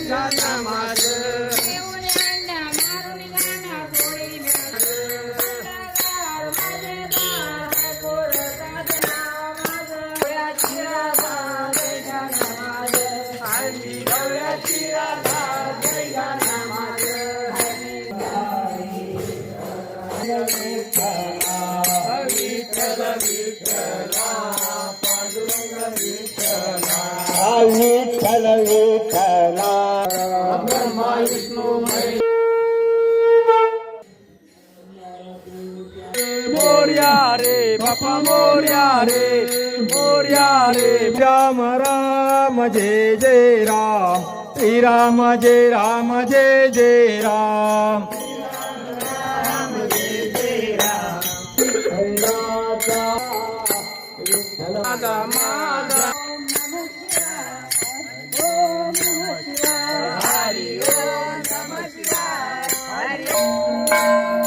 गाणं माझं विठ्ठल विठ्ठला ब्रह्मा विष्णू मोर्या रे बापा मोर्या रे राम राम जय जय राम श्रीराम जय राम जय जय राम माता माता हरि ओम नमः शिवाय हरि ओम